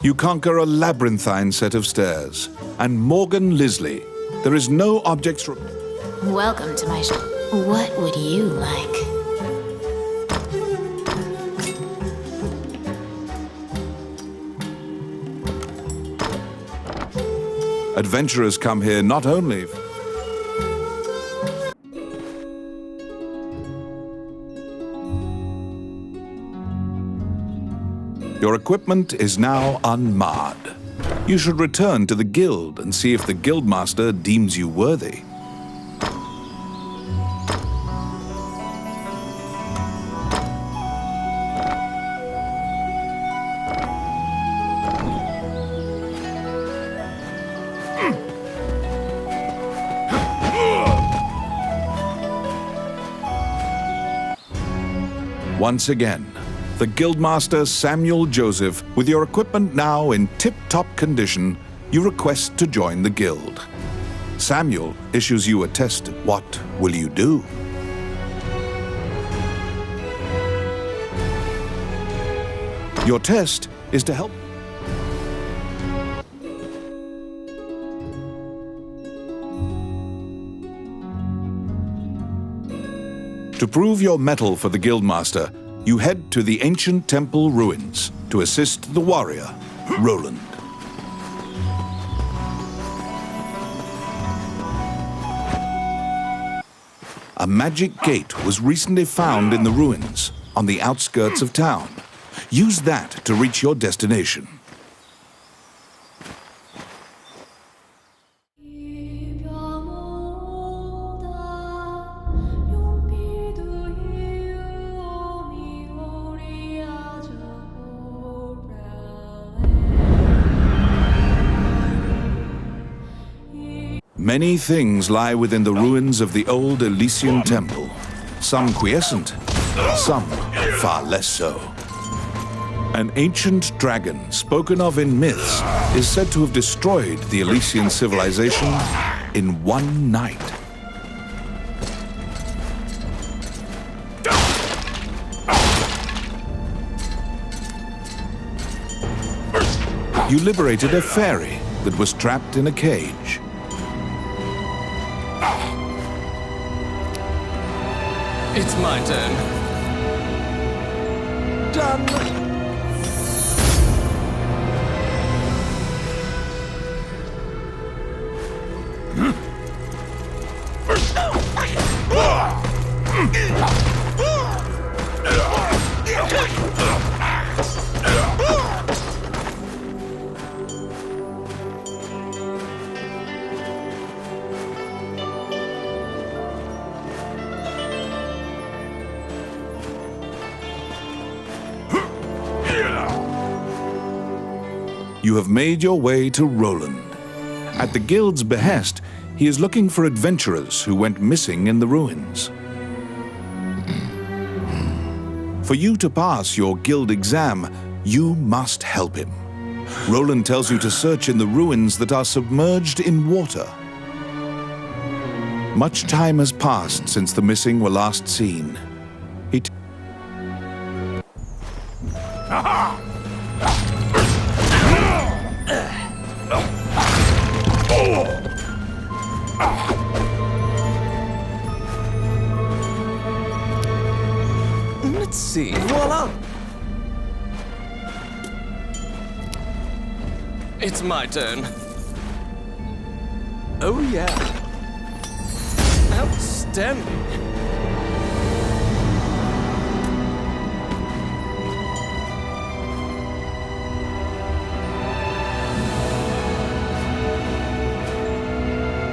You conquer a labyrinthine set of stairs. And Morgan Lisley. There is no objects... Welcome to my shop. What would you like? Adventurers come here not only... Your equipment is now unmarred. You should return to the guild and see if the guildmaster deems you worthy. Once again, the Guildmaster Samuel Joseph, with your equipment now in tip-top condition, you request to join the guild. Samuel issues you a test. What will you do? Your test is to help. To prove your mettle for the Guildmaster, you head to the ancient temple ruins to assist the warrior, Roland. A magic gate was recently found in the ruins on the outskirts of town. Use that to reach your destination. Many things lie within the ruins of the old Elysian temple. Some quiescent, some far less so. An ancient dragon, spoken of in myths, is said to have destroyed the Elysian civilization in one night. You liberated a fairy that was trapped in a cage. It's my turn. Done. You have made your way to Roland. At the guild's behest, he is looking for adventurers who went missing in the ruins. For you to pass your guild exam, you must help him. Roland tells you to search in the ruins that are submerged in water. Much time has passed since the missing were last seen. Let's see. Voila! It's my turn. Oh, yeah. Outstanding.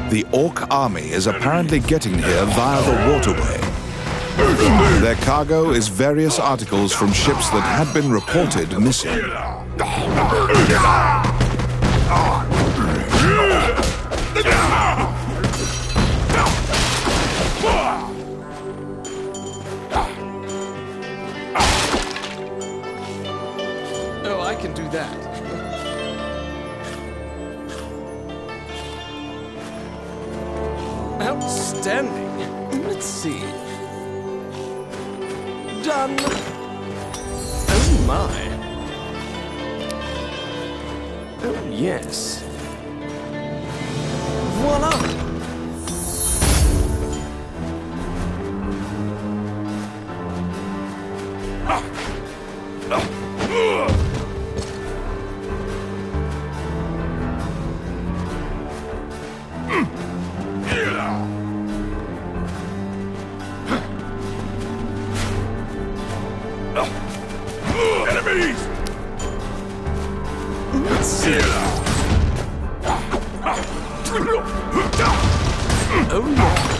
The Orc army is apparently getting here via the waterway. Their cargo is various articles from ships that had been reported missing. Oh, I can do that. Outstanding. Let's see. Done. Oh my. Yes. Voila! Enemies! Let's see. Oh yeah.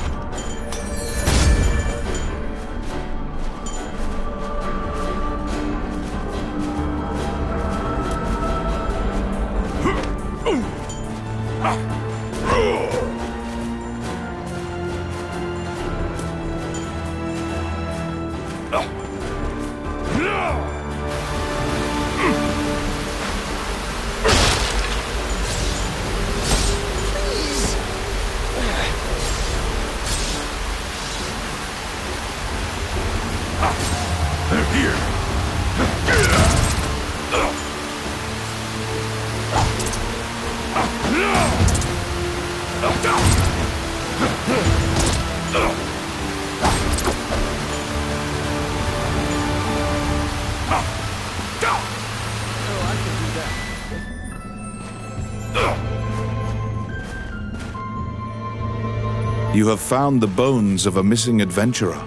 You have found the bones of a missing adventurer.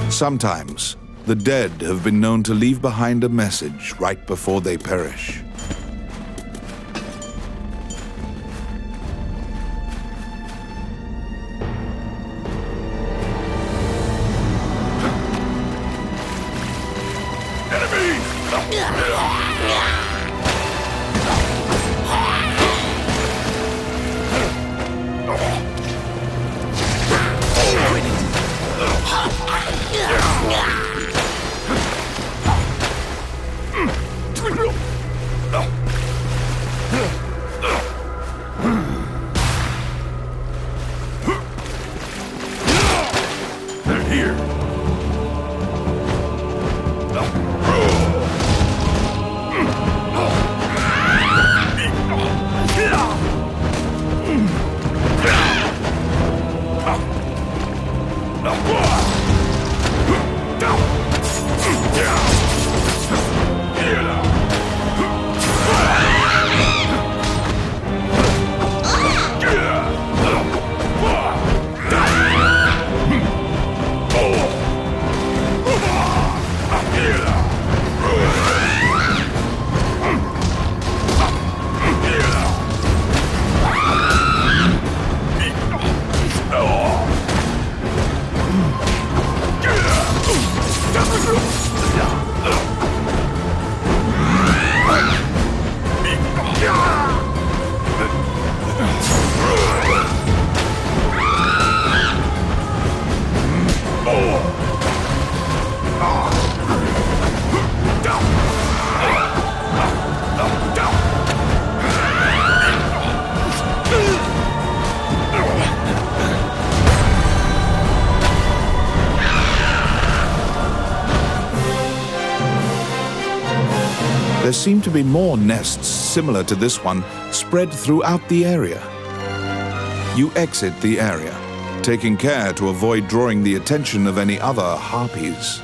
Sometimes, the dead have been known to leave behind a message right before they perish. There seem to be more nests similar to this one spread throughout the area. You exit the area, taking care to avoid drawing the attention of any other harpies.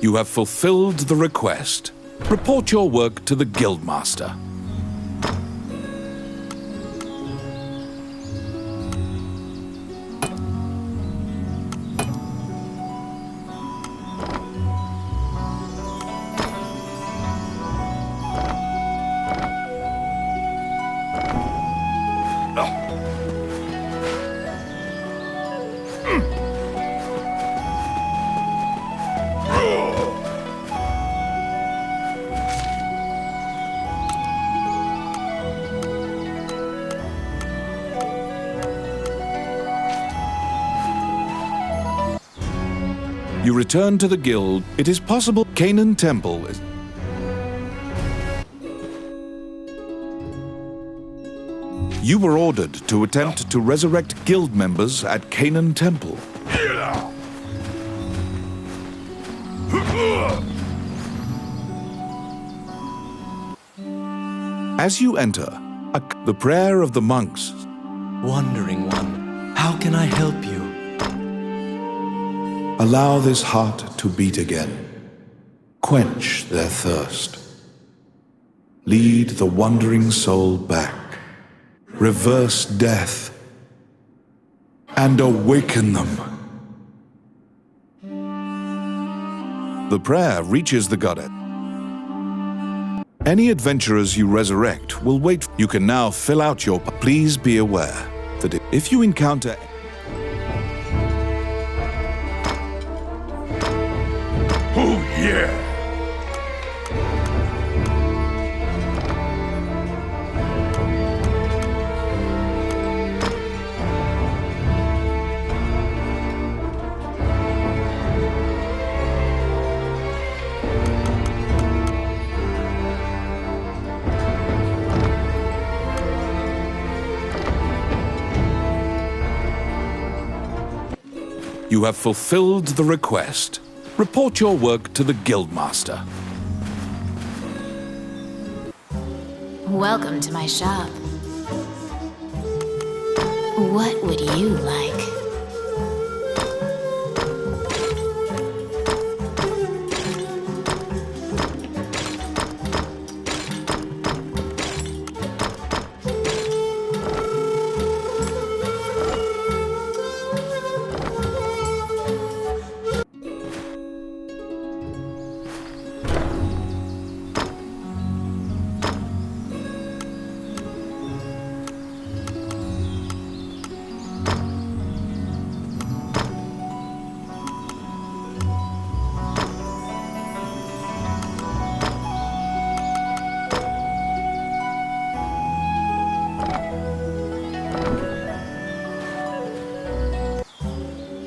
You have fulfilled the request. Report your work to the Guildmaster. You return to the guild. It is possible Canaan Temple is... You were ordered to attempt to resurrect guild members at Canaan Temple. As you enter, the prayer of the monks. Wandering one, how can I help you? Allow this heart to beat again. Quench their thirst. Lead the wandering soul back. Reverse death. And awaken them. The prayer reaches the goddess. Any adventurers you resurrect will wait. You can now fill out your... Please be aware that if you encounter... Oh, yeah! You have fulfilled the request. Report your work to the Guildmaster. Welcome to my shop. What would you like?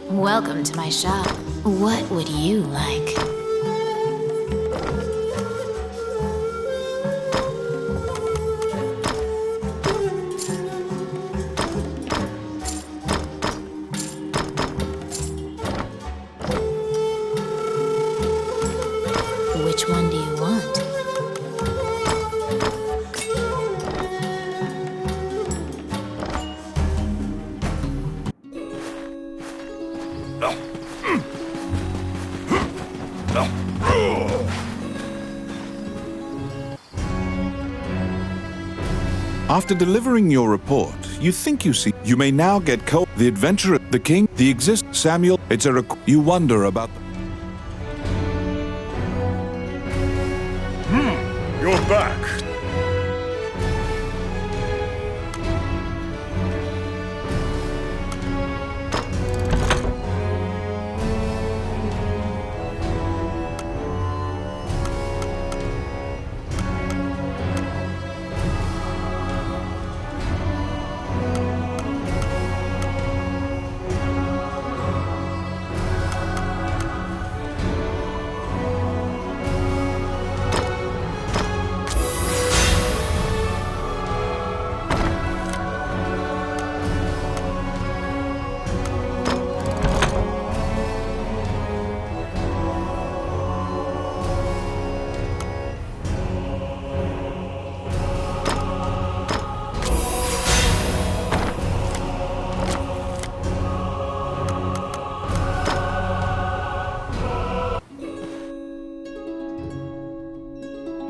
Welcome to my shop. What would you like? Which one do you want? After delivering your report, you think you see. You may now get the adventurer, the king, the Samuel. It's a you wonder about. You're back.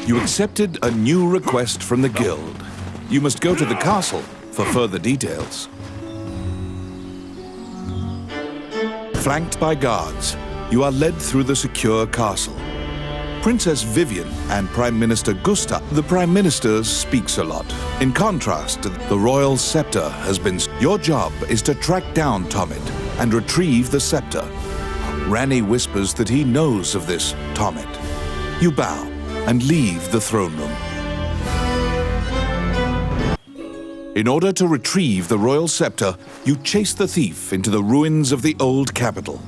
You accepted a new request from the guild. You must go to the castle for further details. Flanked by guards, you are led through the secure castle. Princess Vivian and Prime Minister Gustav. The Prime Minister speaks a lot. In contrast, the royal scepter has been... Your job is to track down Tomit and retrieve the scepter. Ranni whispers that he knows of this Tomit. You bow and leave the throne room. In order to retrieve the royal scepter, you chase the thief into the ruins of the old capital.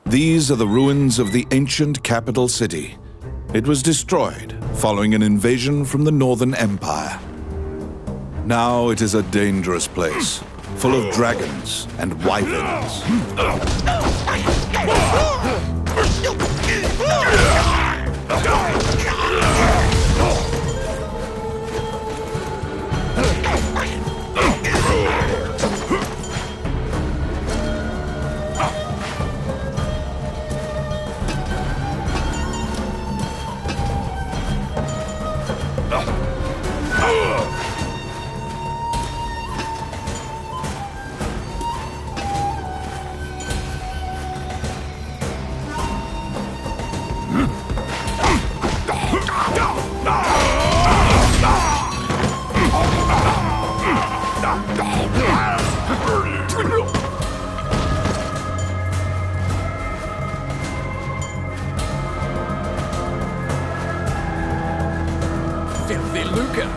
These are the ruins of the ancient capital city. It was destroyed following an invasion from the Northern Empire. Now it is a dangerous place, full of dragons and wyverns. Filthy lucre!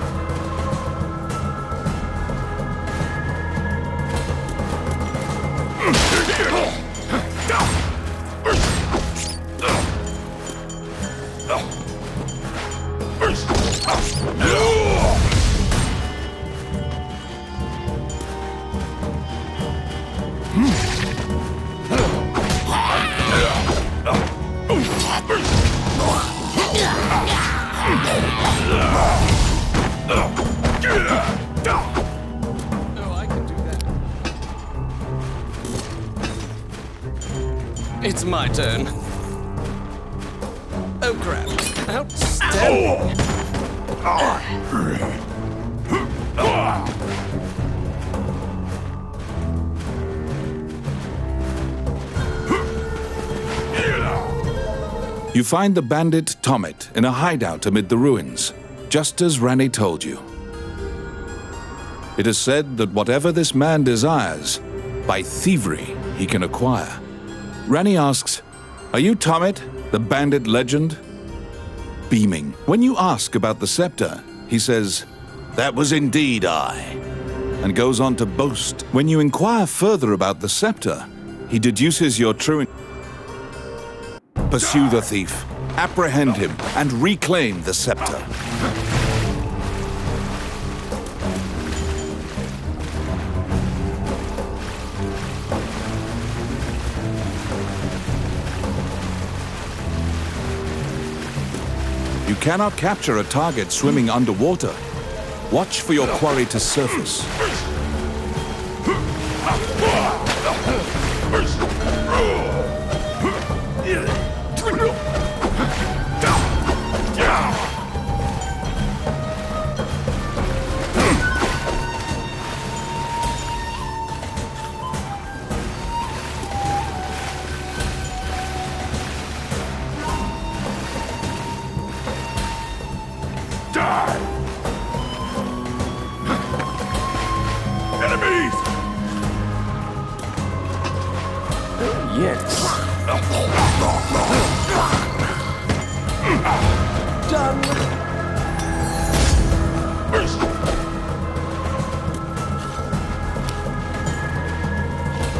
It's my turn. Oh crap. Outstanding. You find the bandit Tomet in a hideout amid the ruins, just as Ranni told you. It is said that whatever this man desires, by thievery he can acquire. Ranni asks, "Are you Tomet, the bandit legend?" Beaming. When you ask about the scepter, he says, "That was indeed I," and goes on to boast. When you inquire further about the scepter, he deduces your true. Pursue the thief, apprehend him, and reclaim the scepter. You cannot capture a target swimming underwater. Watch for your quarry to surface. Enemies! Yes. Done.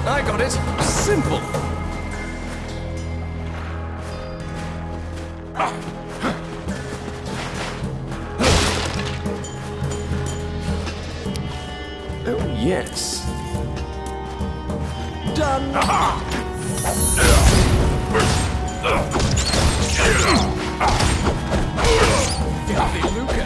I got it. Simple. Oh, yes. Done. Filthy lucre.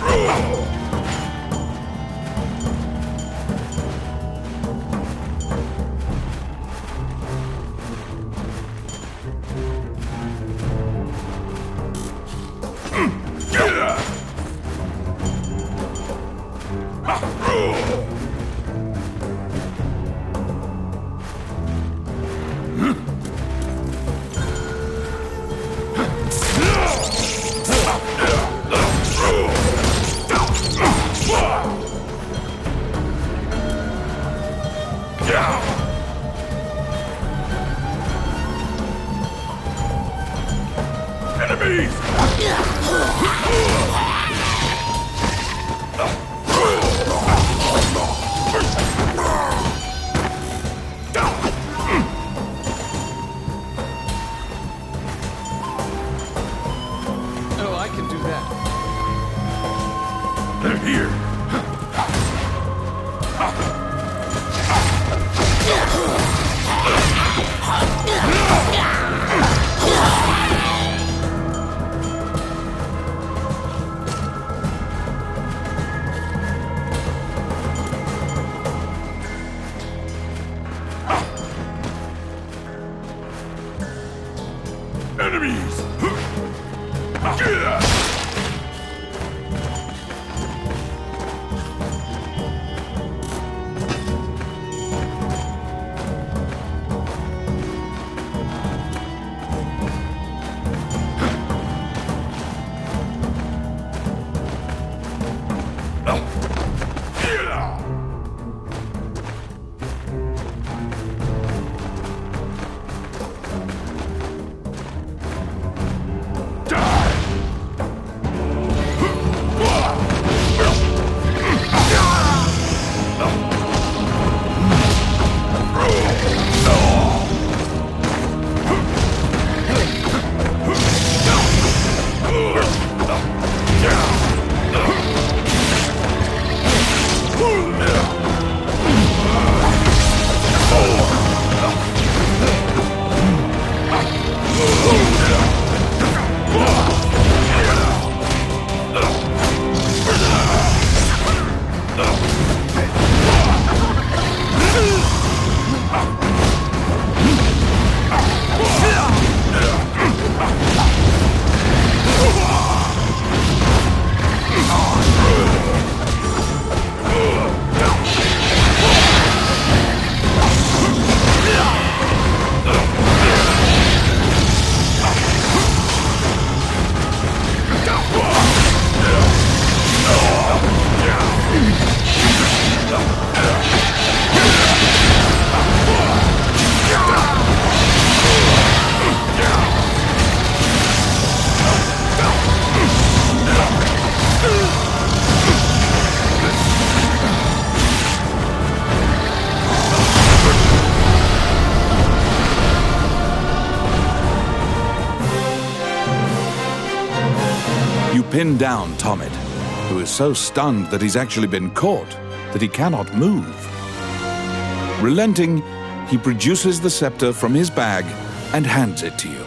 Enemies! Enemies! Yeah! Pin down Tomit, who is so stunned that he's actually been caught that he cannot move. Relenting, he produces the scepter from his bag and hands it to you.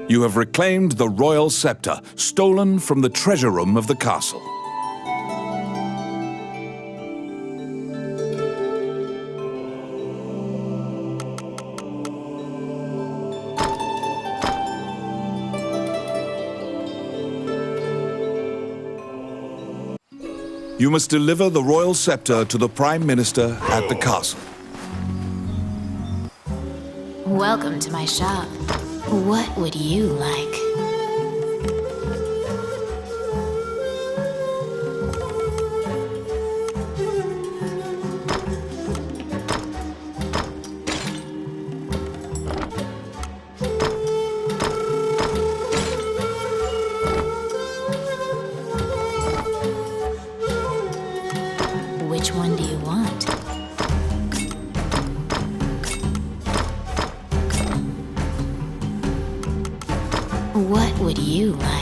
You have reclaimed the royal scepter, stolen from the treasure room of the castle. You must deliver the royal scepter to the Prime Minister at the castle. Welcome to my shop. What would you like? Which one do you want? What would you like?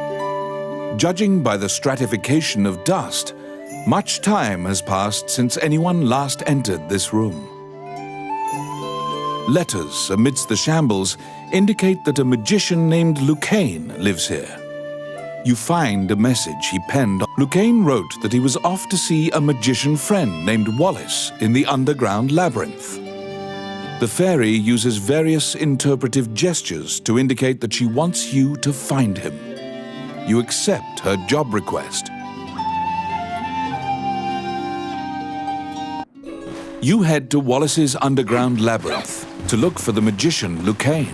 Judging by the stratification of dust, much time has passed since anyone last entered this room. Letters amidst the shambles indicate that a magician named Lucain lives here. You find a message he penned. Lucain wrote that he was off to see a magician friend named Wallace in the underground labyrinth. The fairy uses various interpretive gestures to indicate that she wants you to find him. You accept her job request. You head to Wallace's underground labyrinth to look for the magician Lucain.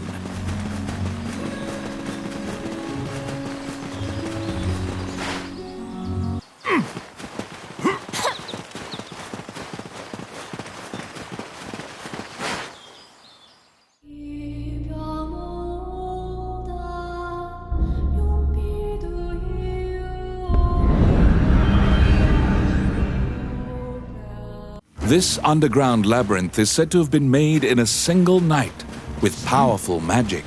This underground labyrinth is said to have been made in a single night with powerful magic.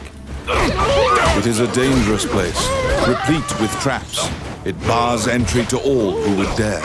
It is a dangerous place, replete with traps. It bars entry to all who would dare.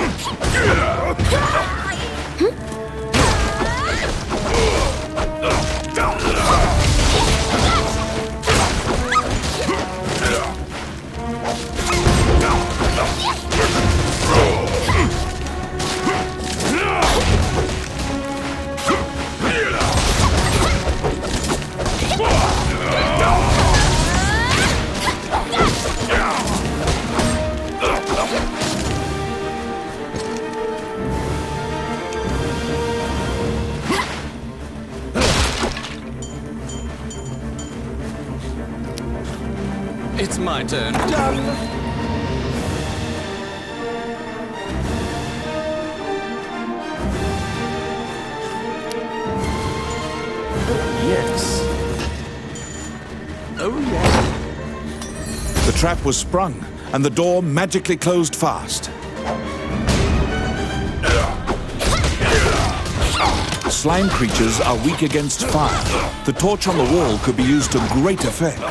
It's my turn. Yes. Oh, yeah. The trap was sprung, and the door magically closed fast. Slime creatures are weak against fire. The torch on the wall could be used to great effect.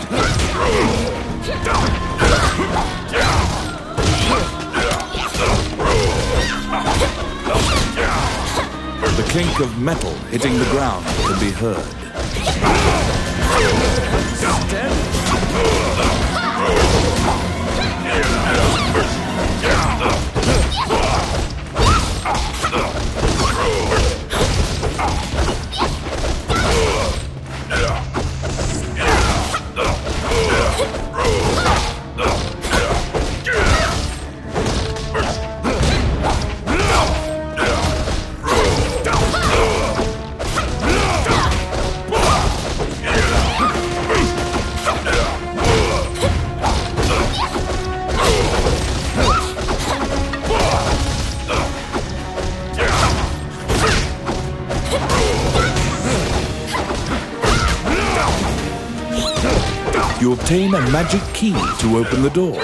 The clink of metal hitting the ground can be heard. You obtain a magic key to open the door.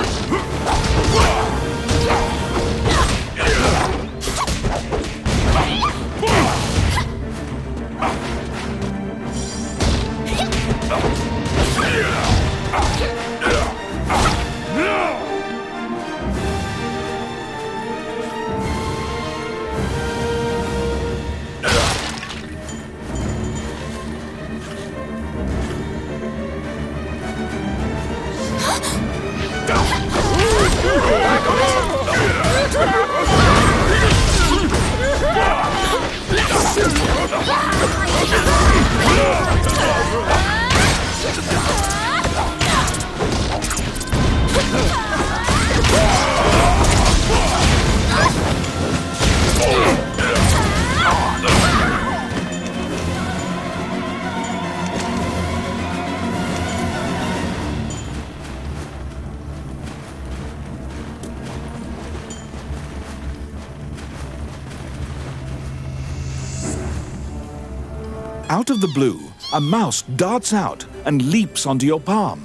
Out of the blue, a mouse darts out and leaps onto your palm.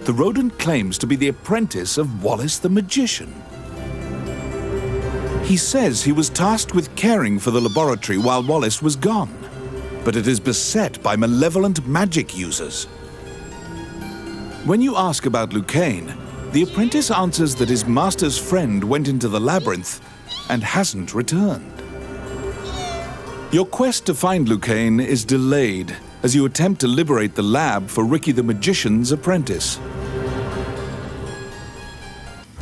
The rodent claims to be the apprentice of Wallace the magician. He says he was tasked with caring for the laboratory while Wallace was gone, but it is beset by malevolent magic users. When you ask about Lucain, The apprentice answers that his master's friend went into the labyrinth and hasn't returned. Your quest to find Lucane is delayed as you attempt to liberate the lab for Ricky the Magician's apprentice.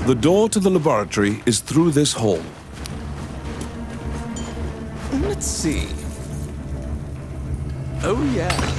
The door to the laboratory is through this hall. Let's see. Oh, yeah.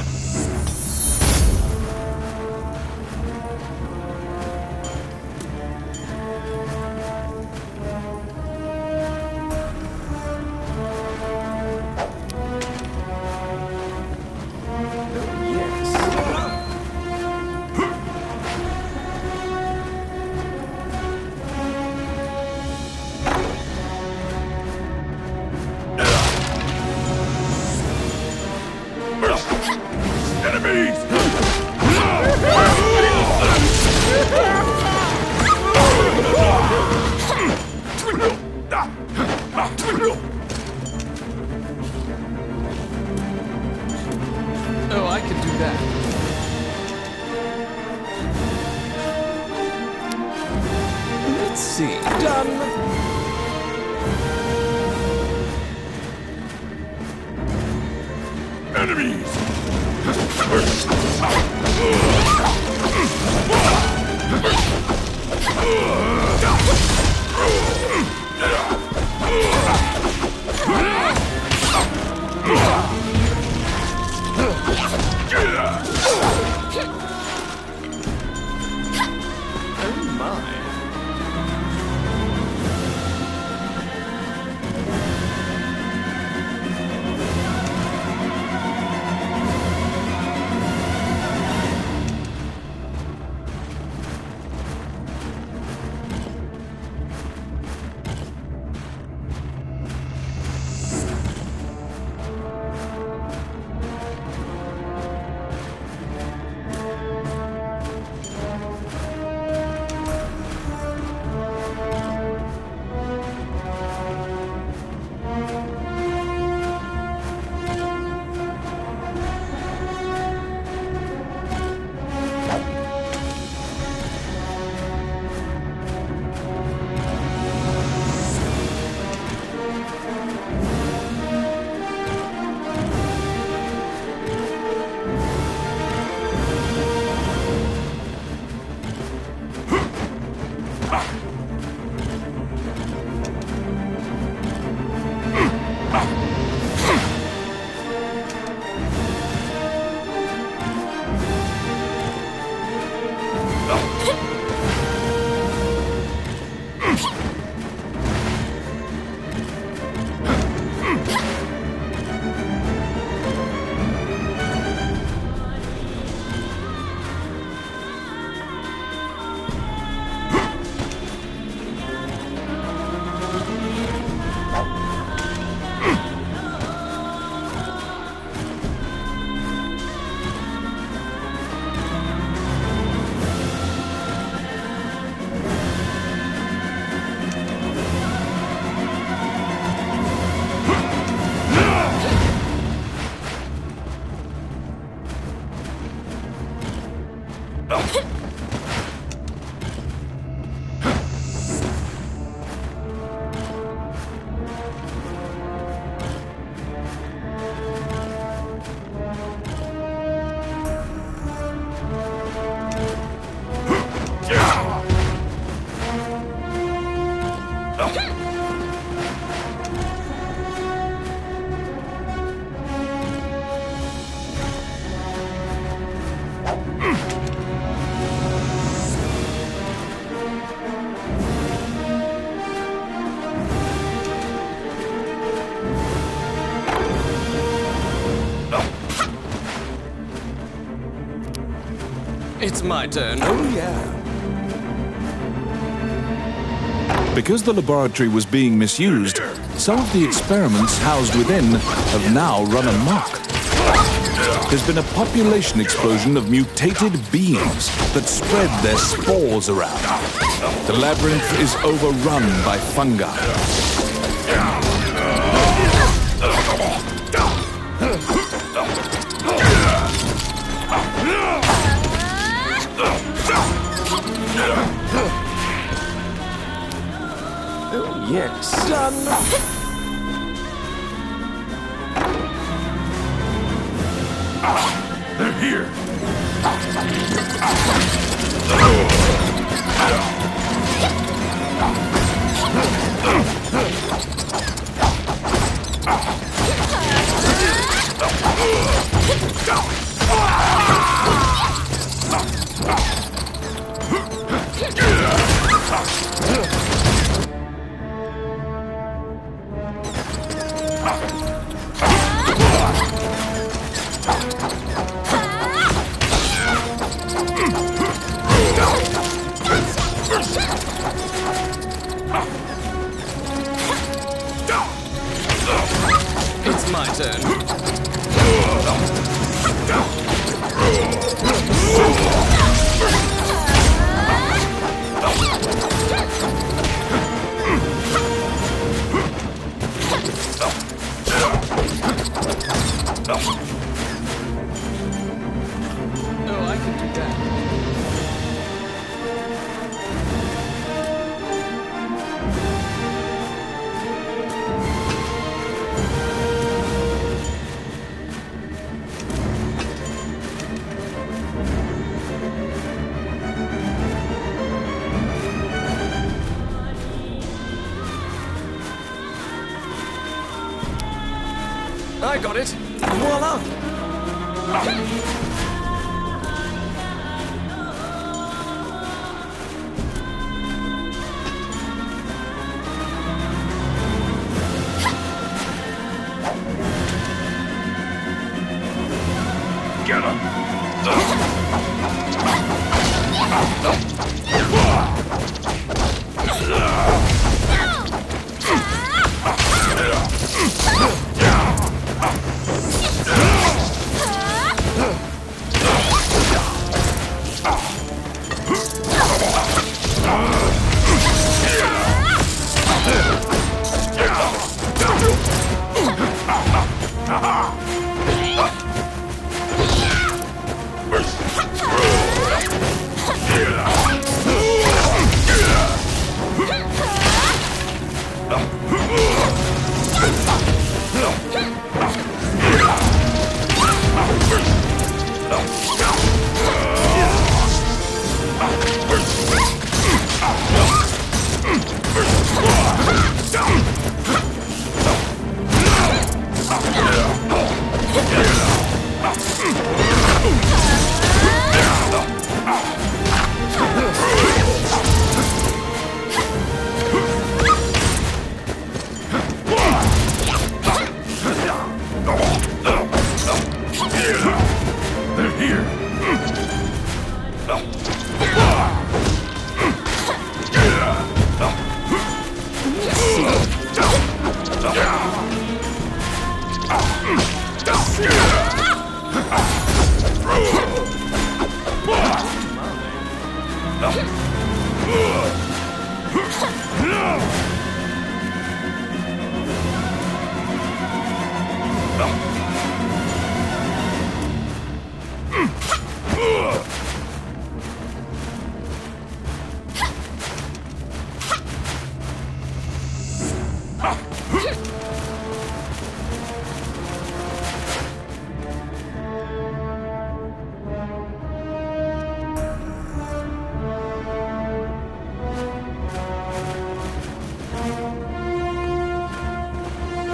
Oh, I can do that. Let's see. Done. Enemies! Oh, my. It's my turn. Oh, yeah. Because the laboratory was being misused, some of the experiments housed within have now run amok. There's been a population explosion of mutated beings that spread their spores around. The labyrinth is overrun by fungi. Yes. Done. They're here. It's my turn. Oh, I can do that. I got it. Voila! Get him. They're here.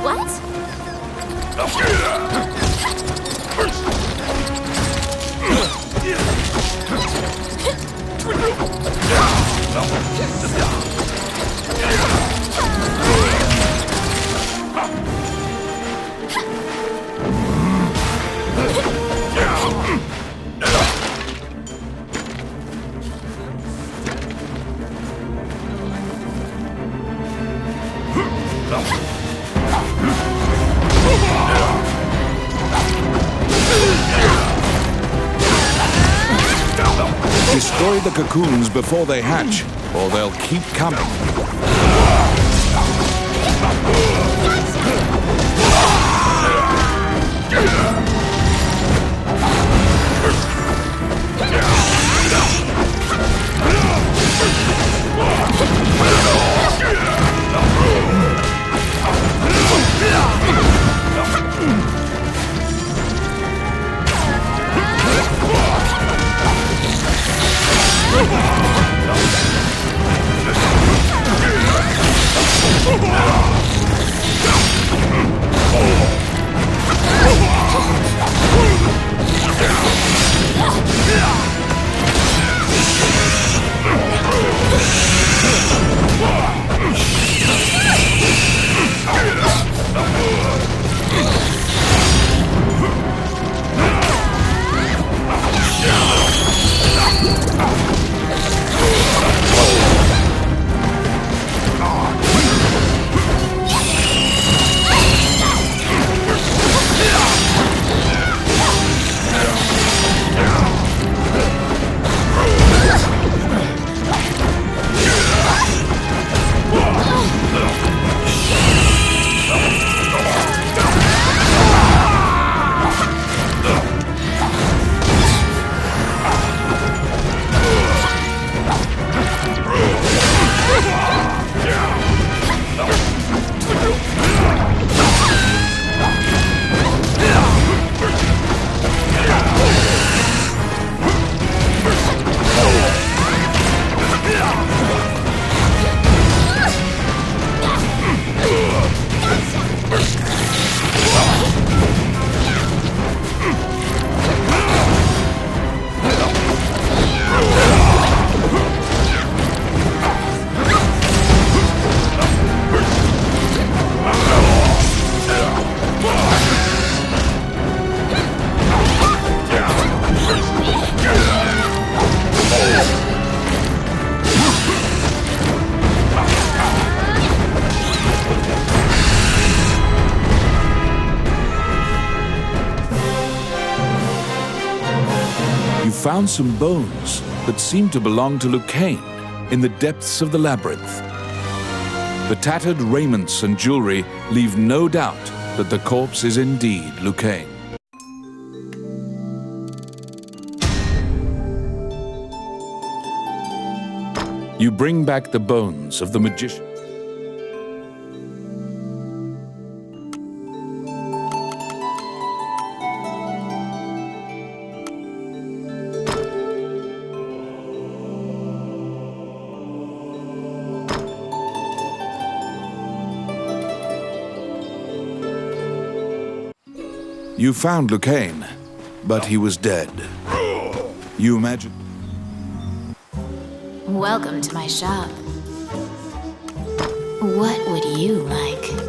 What? Destroy the cocoons before they hatch, or they'll keep coming. found some bones that seem to belong to Lucain in the depths of the labyrinth. The tattered raiments and jewelry leave no doubt that the corpse is indeed Lucain. You bring back the bones of the magician. You found Lucain, but he was dead. You imagine... Welcome to my shop. What would you like?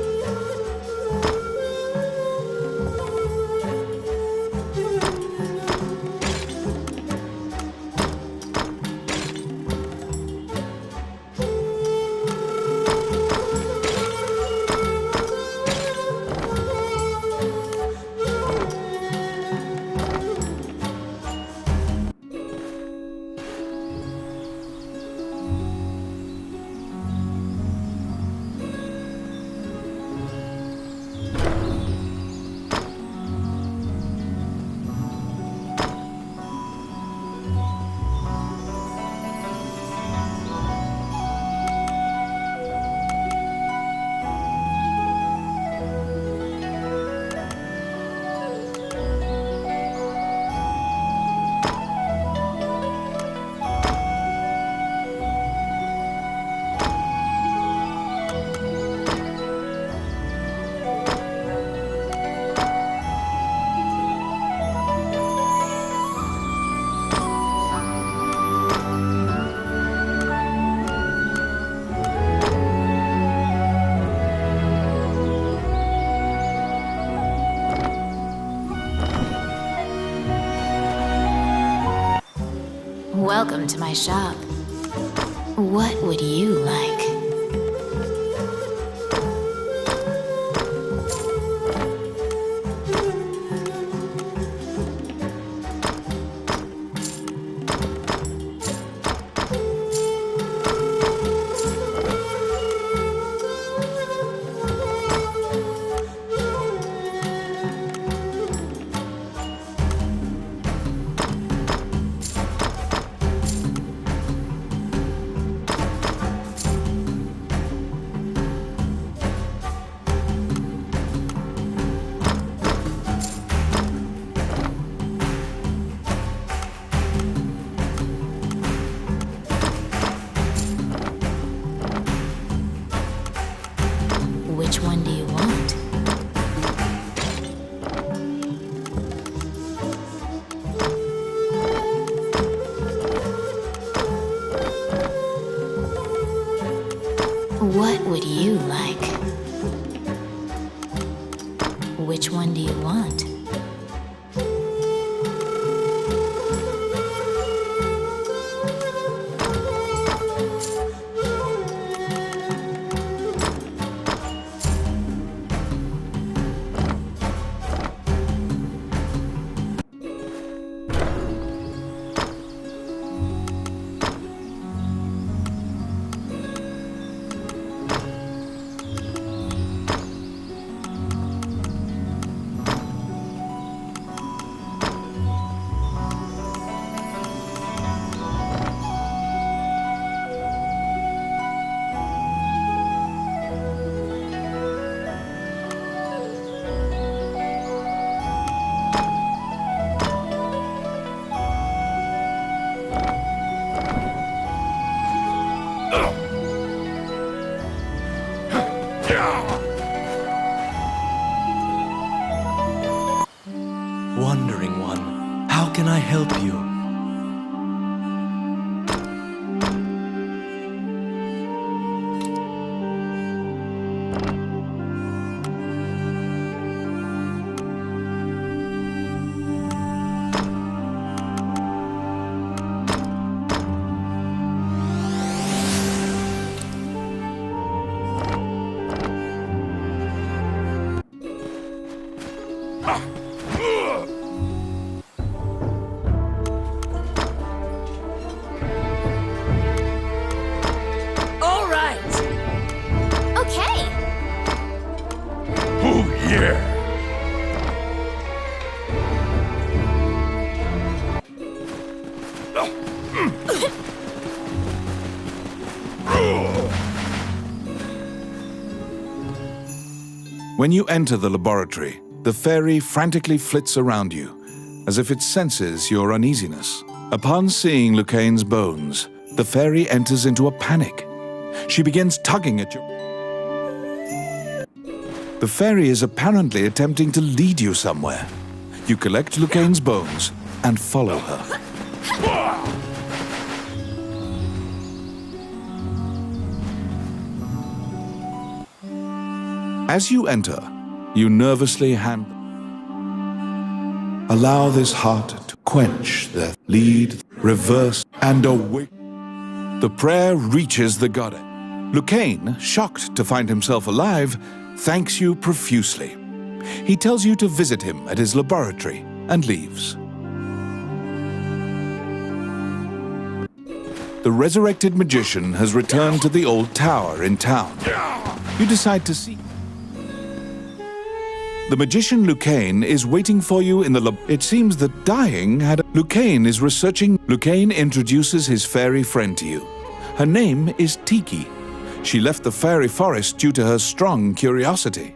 Welcome to my shop. What would you like? Which one do you want? What would you like? Which one do you want? Wandering one, how can I help you? here. When you enter the laboratory, the fairy frantically flits around you, as if it senses your uneasiness. Upon seeing Lucane's bones, the fairy enters into a panic. She begins tugging at you. The fairy is apparently attempting to lead you somewhere. You collect Lucane's bones and follow her. As you enter, you nervously hand them. Allow this heart to quench their lead, reverse, and awake. The prayer reaches the goddess. Lucane, shocked to find himself alive, thanks you profusely. He tells you to visit him at his laboratory and leaves. The resurrected magician has returned to the old tower in town. You decide to see. The magician Lucane is waiting for you in the lab. It seems that dying had. Lucane is researching. Lucane introduces his fairy friend to you. Her name is Tiki. She left the fairy forest due to her strong curiosity.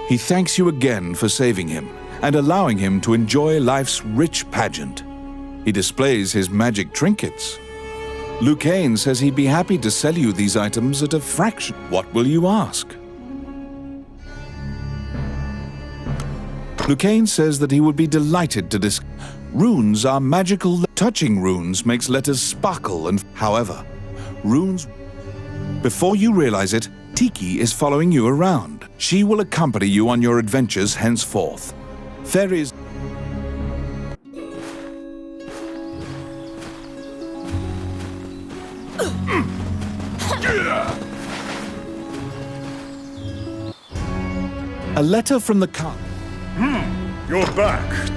He thanks you again for saving him and allowing him to enjoy life's rich pageant. He displays his magic trinkets. Lucane says he'd be happy to sell you these items at a fraction. What will you ask? Lucane says that he would be delighted to discuss. Runes are magical. Touching runes makes letters sparkle and, however, runes. Before you realize it, Tiki is following you around. She will accompany you on your adventures henceforth. Fairies. A letter from the car. You're back.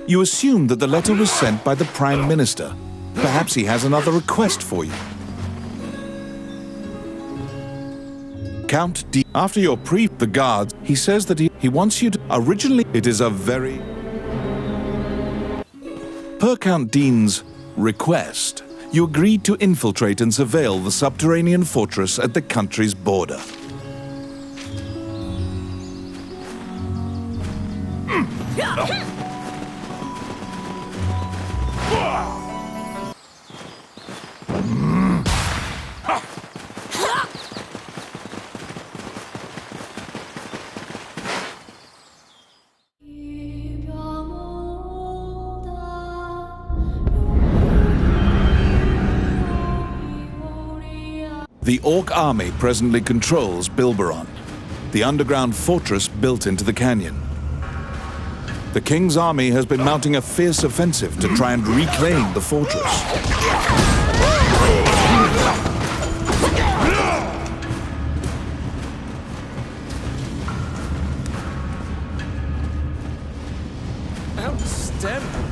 You assume that the letter was sent by the Prime Minister. Perhaps he has another request for you. Count D. After your the guards, he says that he wants you to. Originally, it is a very. Per Count Dean's request, you agreed to infiltrate and surveil the subterranean fortress at the country's border. The Orc army presently controls Bilberon, the underground fortress built into the canyon. The King's army has been mounting a fierce offensive to try and reclaim the fortress. Outstanding.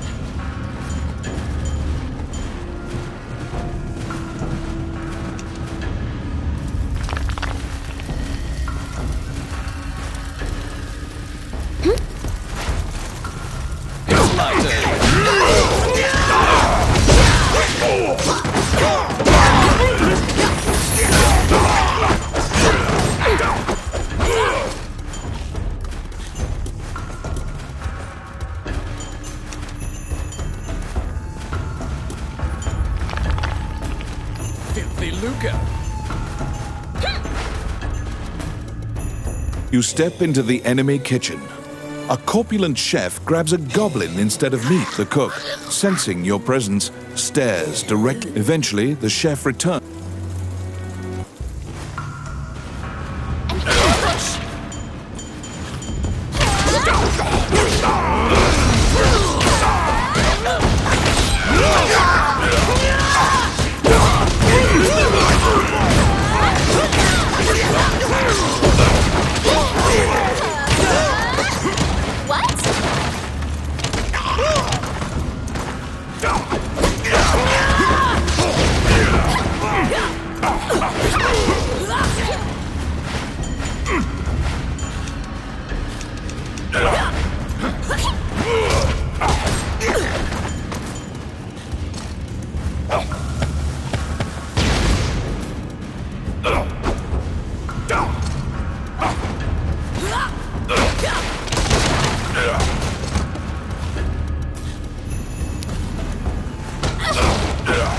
You step into the enemy kitchen. A corpulent chef grabs a goblin instead of meat. The cook, sensing your presence, stares directly. Eventually, the chef returns.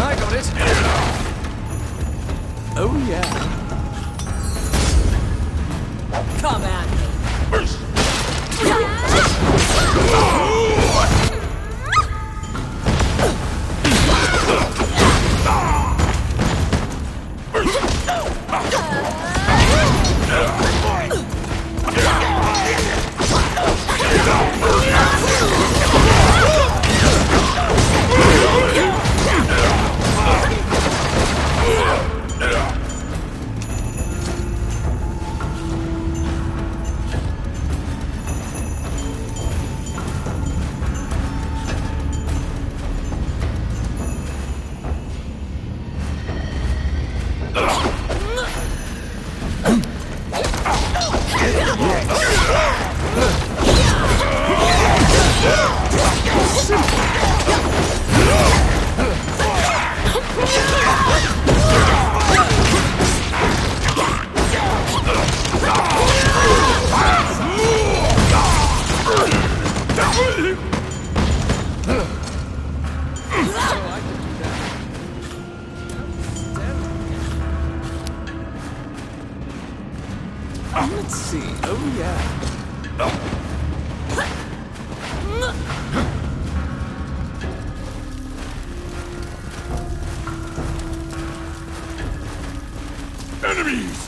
I got it. Oh yeah. Come at me. Let's see. Oh yeah. Enemies!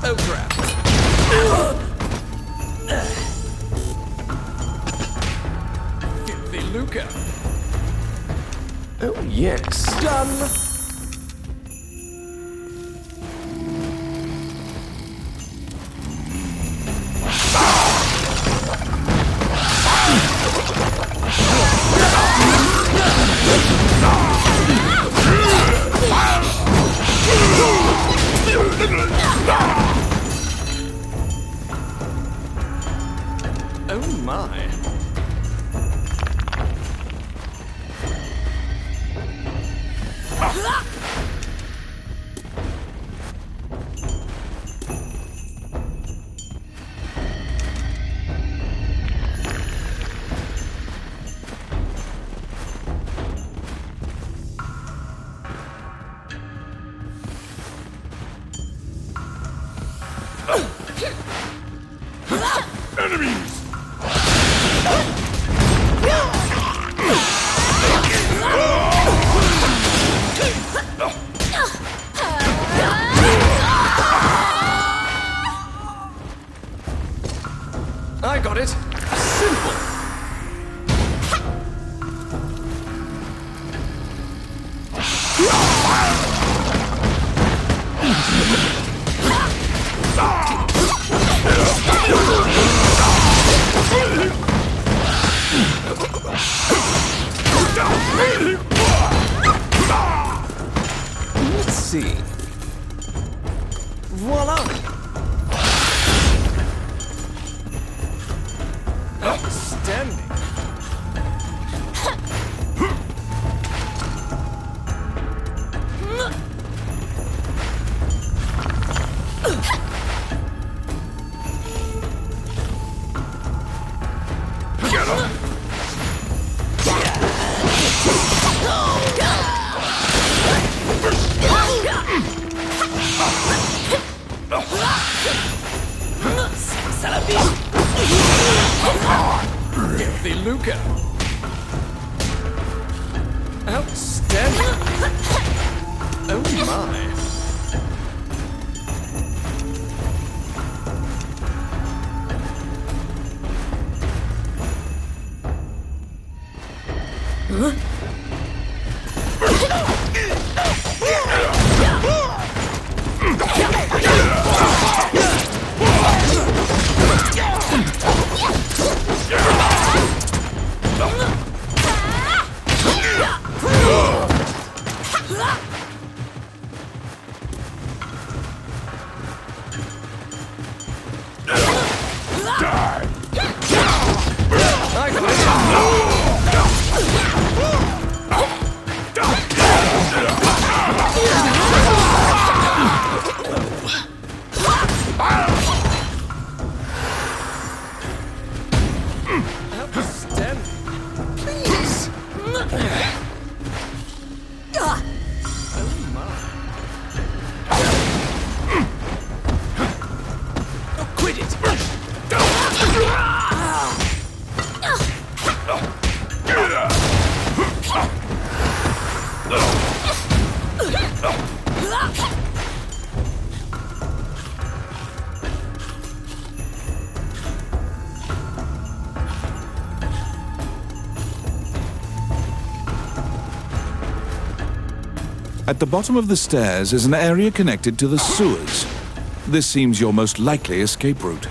Oh crap. Filthy Luca. Oh yes. Done. Oh my. Enemies! I got it. Simple. Let's see. Voila! Outstanding. Filthy Luca. Outstanding. Oh my. Quit it! At the bottom of the stairs is an area connected to the sewers. This seems your most likely escape route.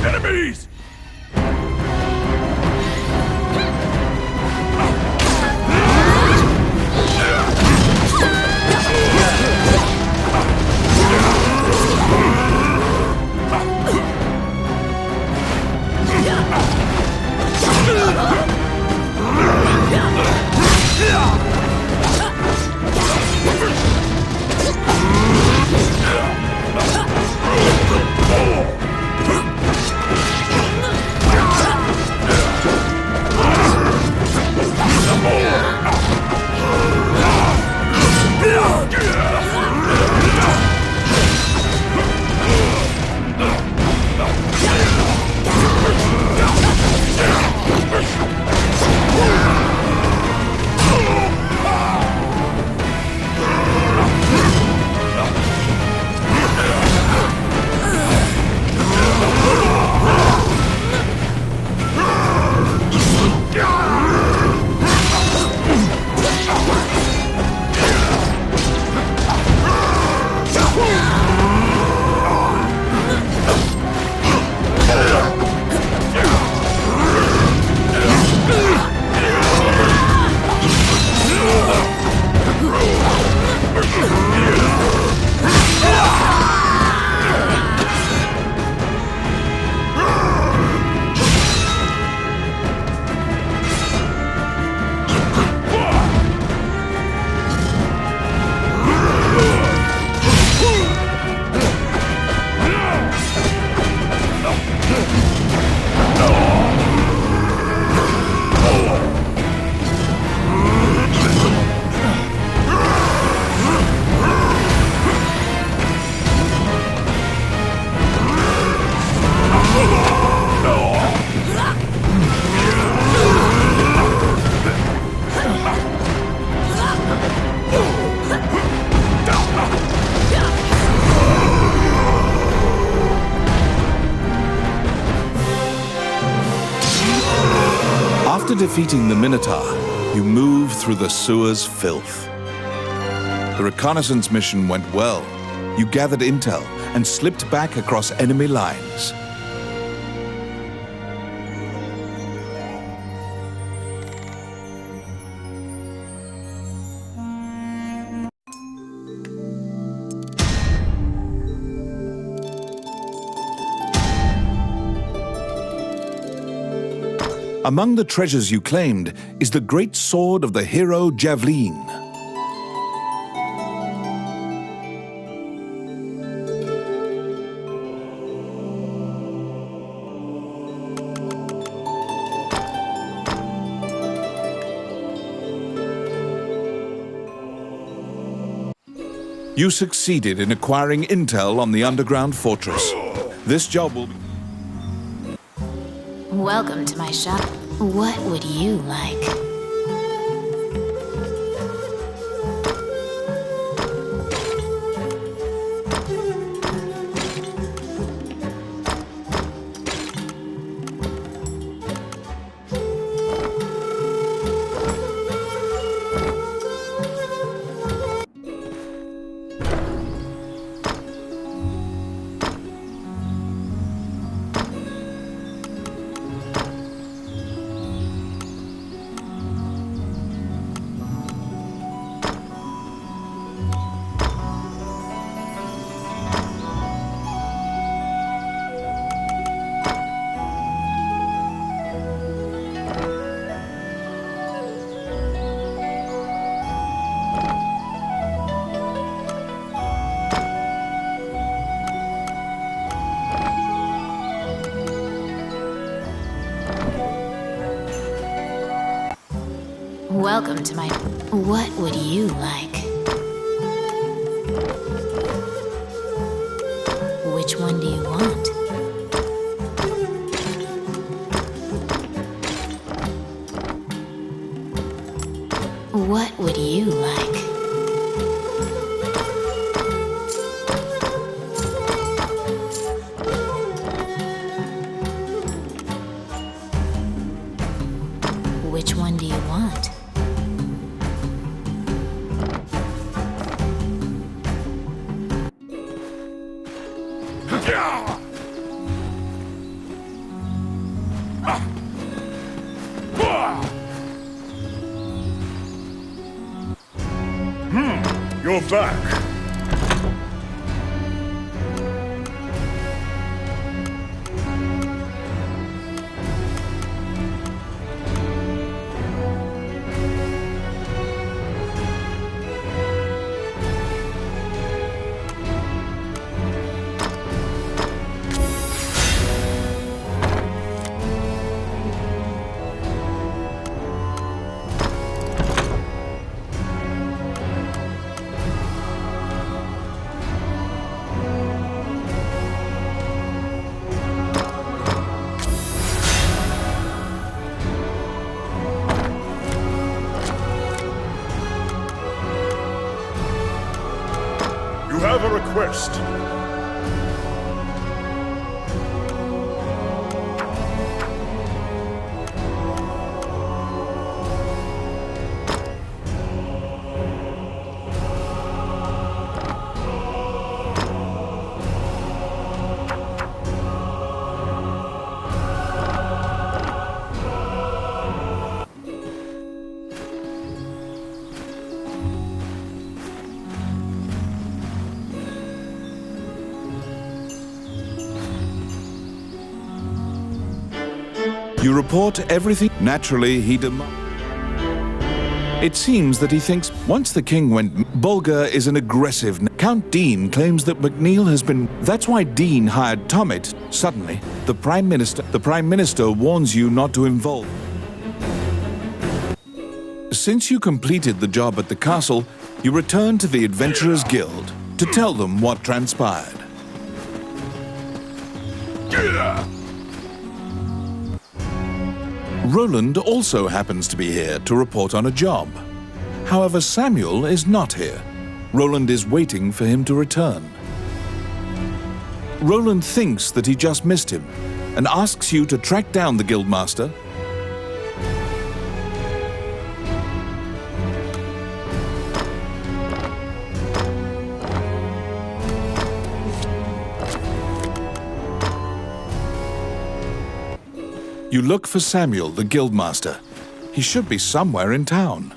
Enemies! After defeating the Minotaur, you move through the sewer's filth. The reconnaissance mission went well. You gathered intel and slipped back across enemy lines. Among the treasures you claimed is the great sword of the hero Javelin. You succeeded in acquiring intel on the underground fortress. This job will be... Welcome to my shop. What would you like? Welcome to my... What would you like? Which one do you want? What would you like? Which one do you want? You're back. You have a request. You report everything. Naturally, he demands. It seems that he thinks once the king went, Bulgar is an aggressive. Count Dean claims that McNeil has been. That's why Dean hired Tomit. Suddenly, the Prime Minister warns you not to involve. Since you completed the job at the castle, you return to the Adventurers Guild to tell them what transpired. Roland also happens to be here to report on a job. However, Samuel is not here. Roland is waiting for him to return. Roland thinks that he just missed him and asks you to track down the Guildmaster. You look for Samuel, the Guildmaster. He should be somewhere in town.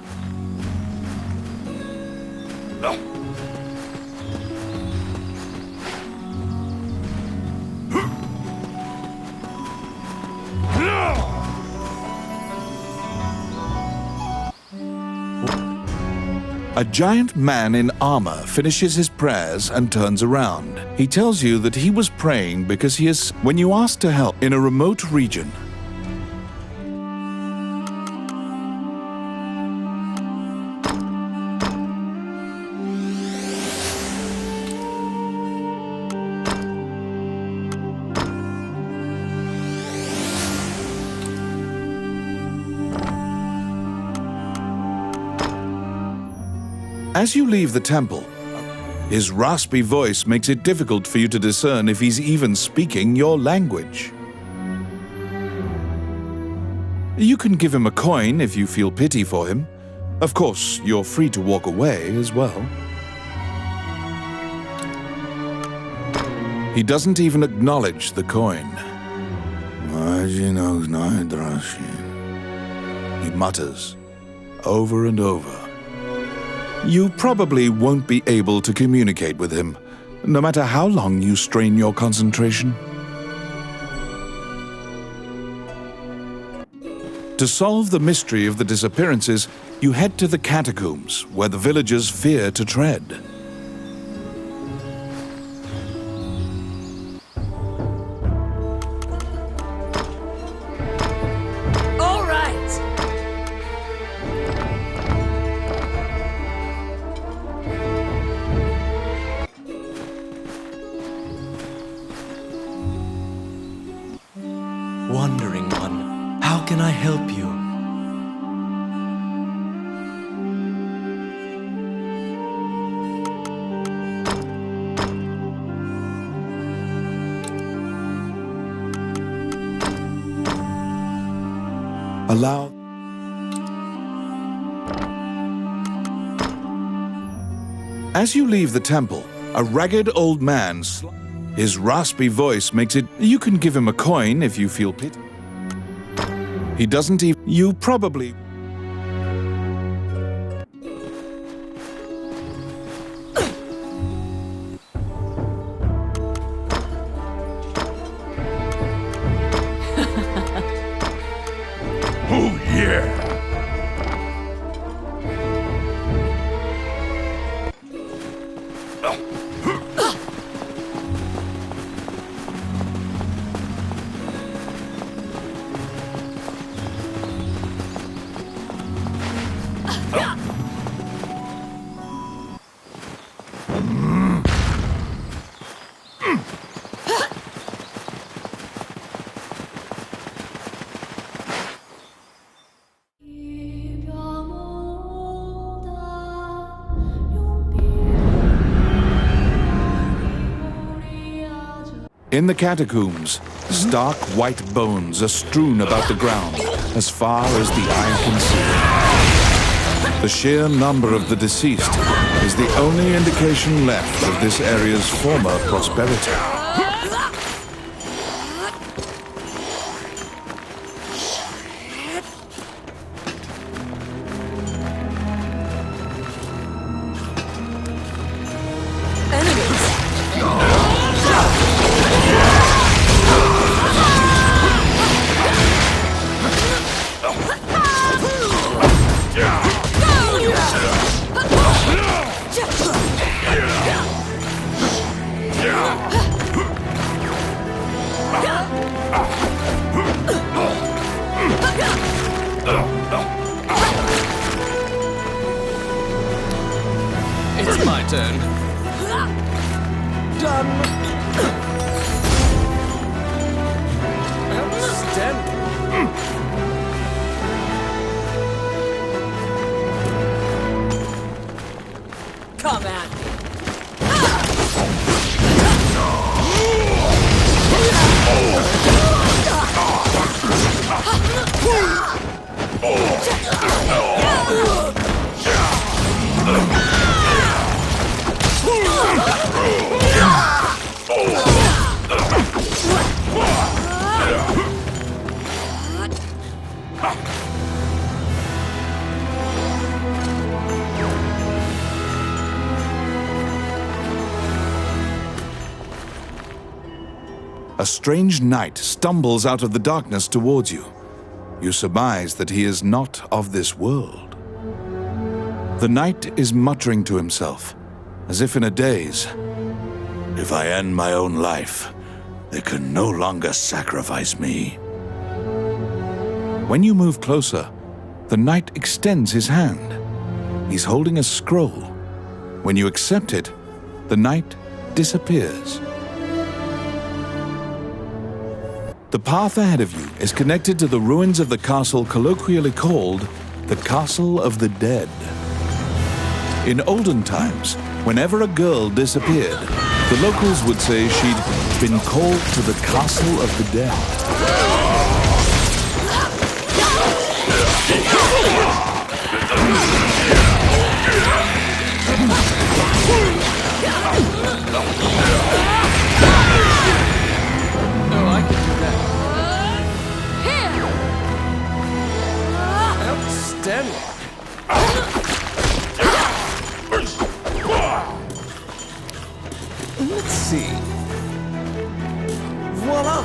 A giant man in armor finishes his prayers and turns around. He tells you that he was praying because he is, when you ask to help in a remote region. As you leave the temple, his raspy voice makes it difficult for you to discern if he's even speaking your language. You can give him a coin if you feel pity for him. Of course, you're free to walk away as well. He doesn't even acknowledge the coin. He mutters over and over. You probably won't be able to communicate with him, no matter how long you strain your concentration. To solve the mystery of the disappearances, you head to the catacombs, where the villagers fear to tread. All right. Wandering one, how can I help you? Allow. As you leave the temple, a ragged old man, his raspy voice makes it, you can give him a coin if you feel pity. He doesn't even, you probably. Oh, yeah! In the catacombs, stark white bones are strewn about the ground as far as the eye can see. The sheer number of the deceased is the only indication left of this area's former prosperity. It's my turn. Done. Outstanding. Come at me. A strange knight stumbles out of the darkness towards you. You surmise that he is not of this world. The knight is muttering to himself, as if in a daze. If I end my own life, they can no longer sacrifice me. When you move closer, the knight extends his hand. He's holding a scroll. When you accept it, the knight disappears. The path ahead of you is connected to the ruins of the castle colloquially called the Castle of the Dead. In olden times, whenever a girl disappeared, the locals would say she'd been called to the Castle of the Dead. Oh, I can do that. Outstanding. Let's see. Voila!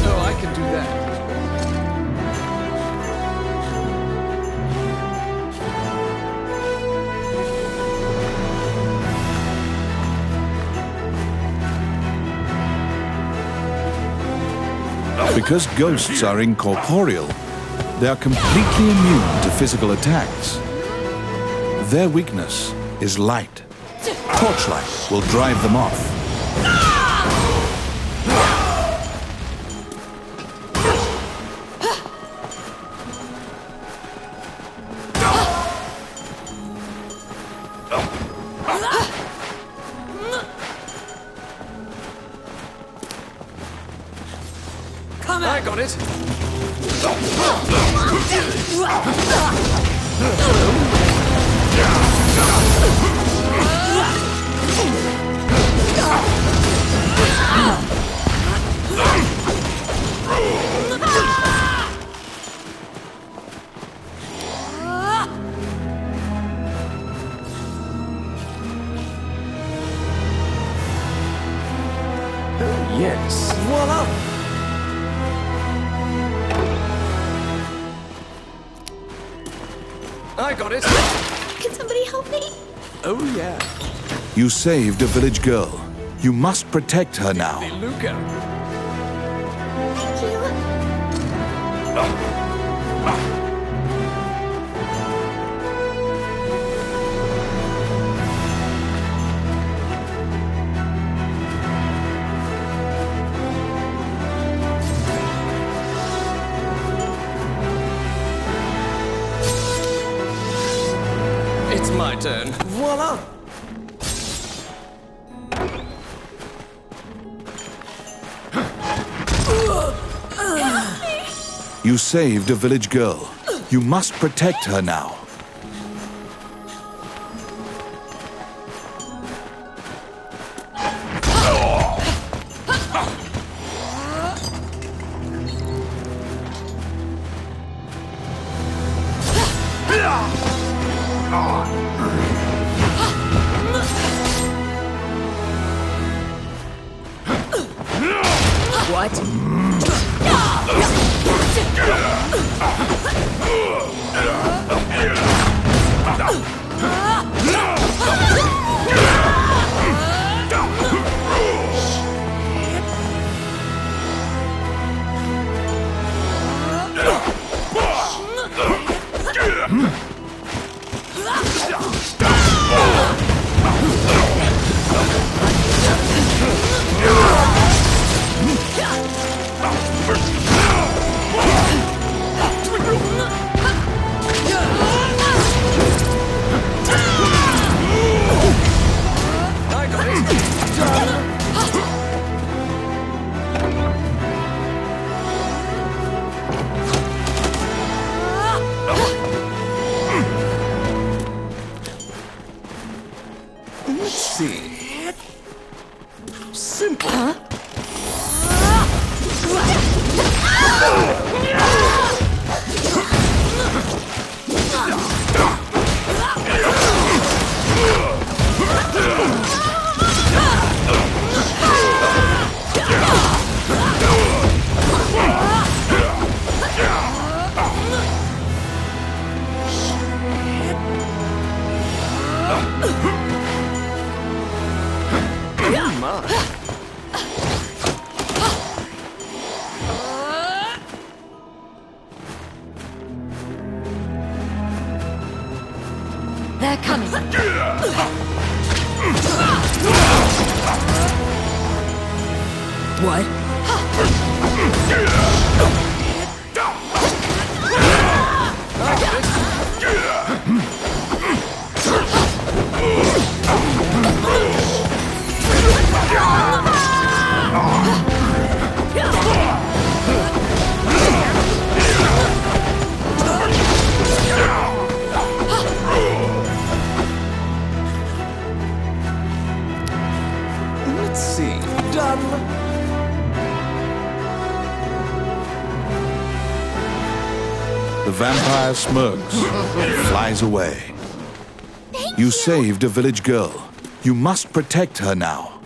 Oh, I can do that. Because ghosts are incorporeal, they are completely immune to physical attacks. Their weakness is light. Torchlight will drive them off. Come I at got it. Yes. Voila. I got it. Can somebody help me? Oh, yeah. You saved a village girl. You must protect her now. Luca. Thank you. It's my turn. Voila. You saved a village girl. You must protect her now. what? Let's see. Simple. They're coming. What? Let's see. Done. The vampire smirks and flies away. You saved a village girl. You must protect her now.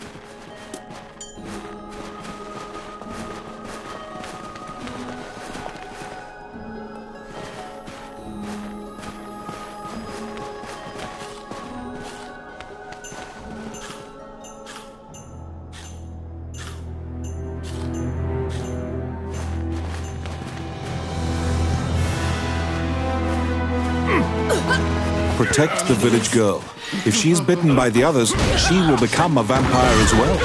Protect the village girl. If she is bitten by the others, she will become a vampire as well.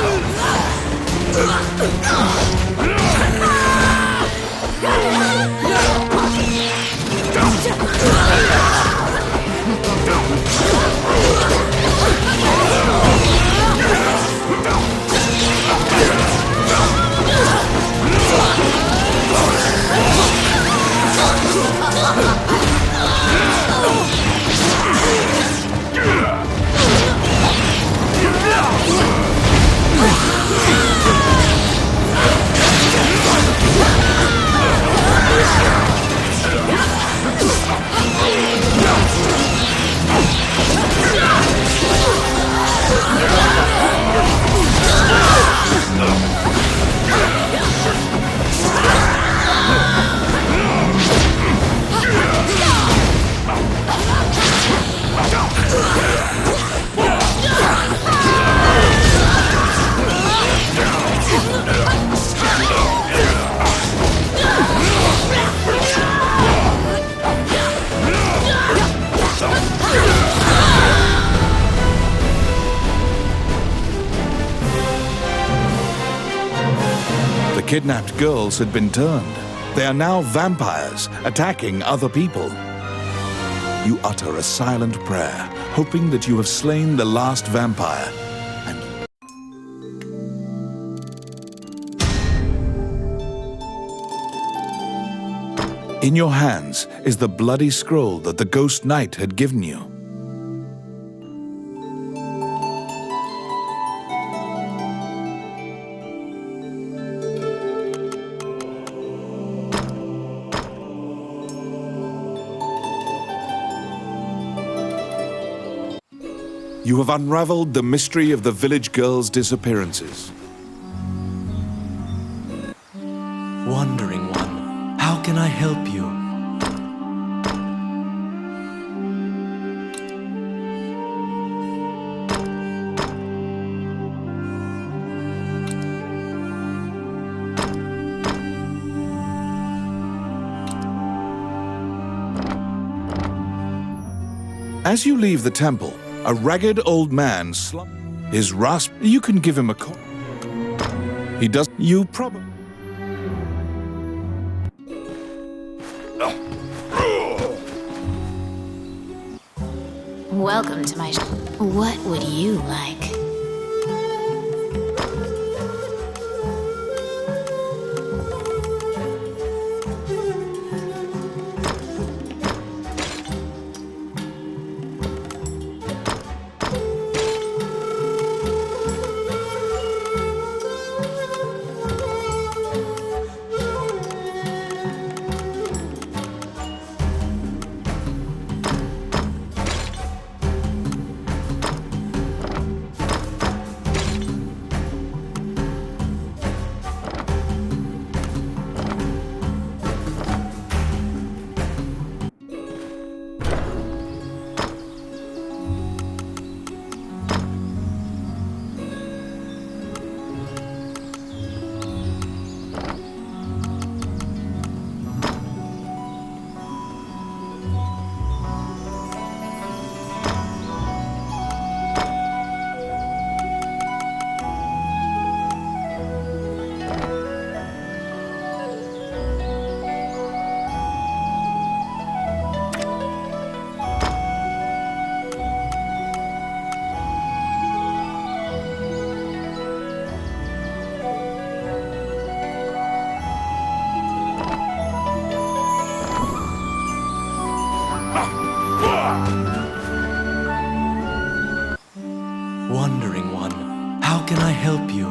The kidnapped girls had been turned. They are now vampires, attacking other people. You utter a silent prayer, hoping that you have slain the last vampire. In your hands is the bloody scroll that the ghost knight had given you. You have unraveled the mystery of the village girls' disappearances. Wandering one, how can I help you? As you leave the temple, a ragged old man his rasp. You can give him a call. He does. You probably. Welcome to my What would you like? Wandering one, how can I help you?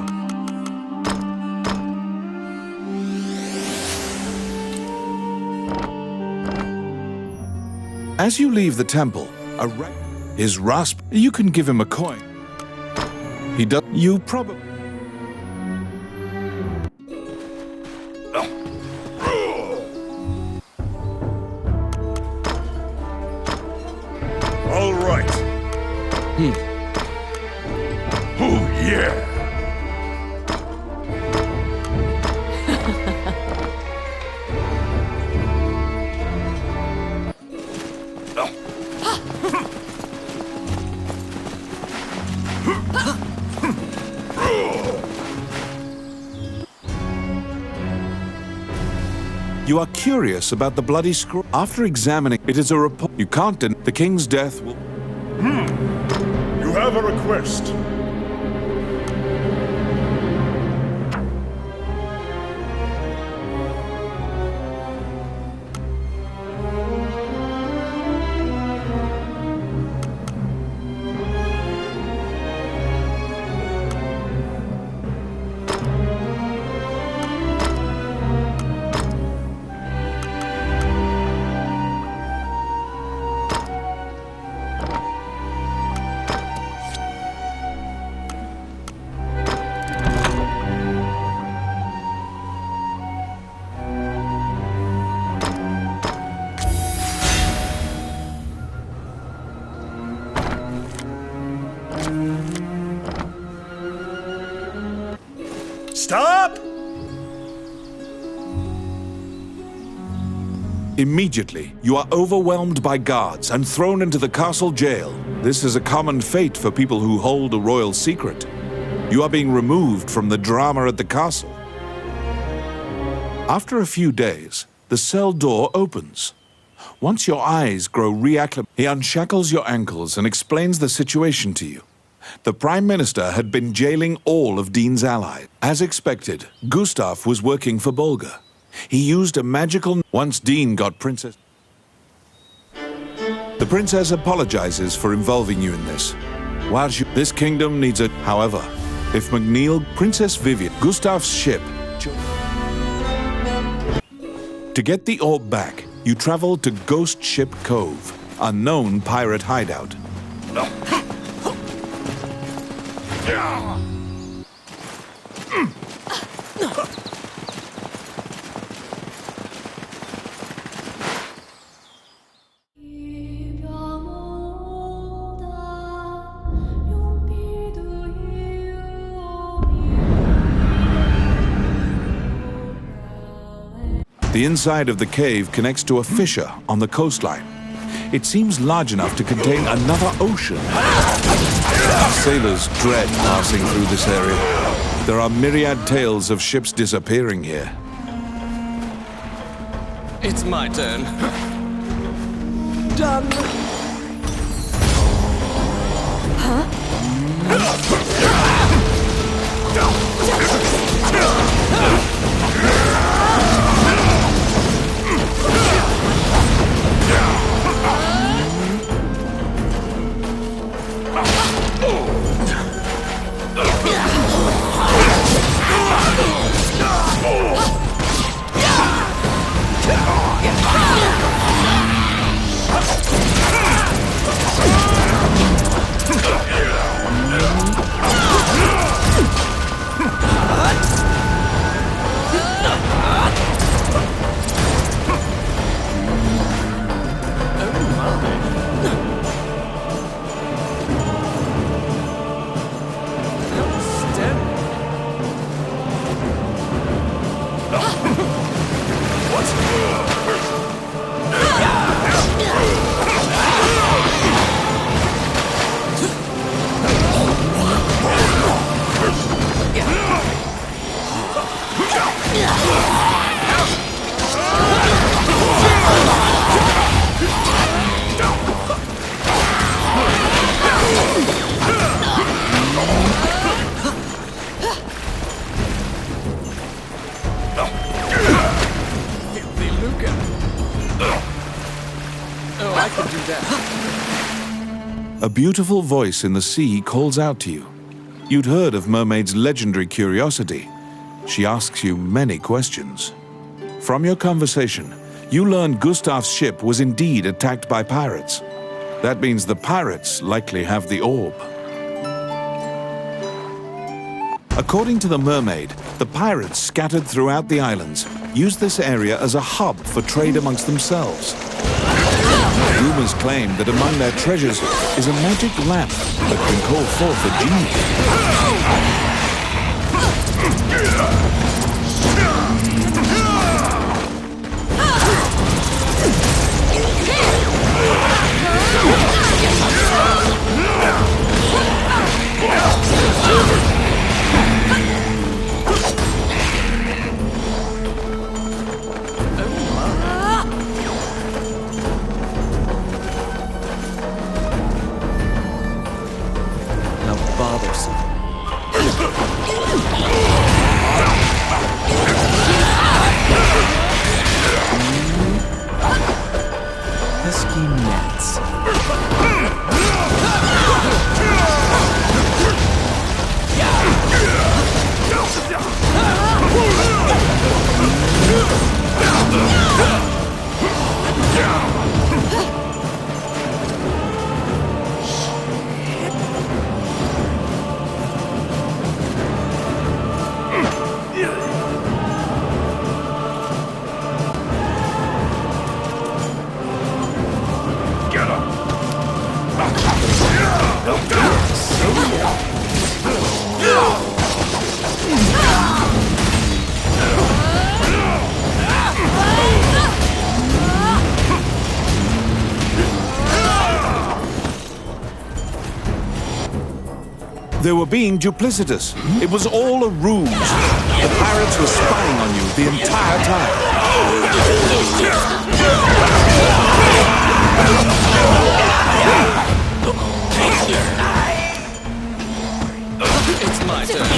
As you leave the temple, his rasp. You can give him a coin. He does. You probably. All right. Oh, yeah. You are curious about the bloody scroll. After examining it is a report. You can't deny the king's death will. You have a request. Stop! Immediately, you are overwhelmed by guards and thrown into the castle jail. This is a common fate for people who hold a royal secret. You are being removed from the drama at the castle. After a few days, the cell door opens. Once your eyes grow reacclimated, he unshackles your ankles and explains the situation to you. The Prime Minister had been jailing all of Dean's allies. As expected, Gustav was working for Bolga. He used a magical... Once Dean got Princess... The princess apologizes for involving you in this. While this kingdom needs a... However, if McNeil, Princess Vivian, Gustav's ship... To get the orb back, you travel to Ghost Ship Cove, a known pirate hideout. The inside of the cave connects to a fissure on the coastline. It seems large enough to contain another ocean. Sailors dread passing through this area. There are myriad tales of ships disappearing here. It's my turn. Done. A beautiful voice in the sea calls out to you. You'd heard of Mermaid's legendary curiosity. She asks you many questions. From your conversation, you learn Gustav's ship was indeed attacked by pirates. That means the pirates likely have the orb. According to the mermaid, the pirates scattered throughout the islands used this area as a hub for trade amongst themselves. Rumors claim that among their treasures is a magic lamp that can call forth a genie. Pesky gnats. They were being duplicitous. It was all a ruse. The pirates were spying on you the entire time. It's my turn.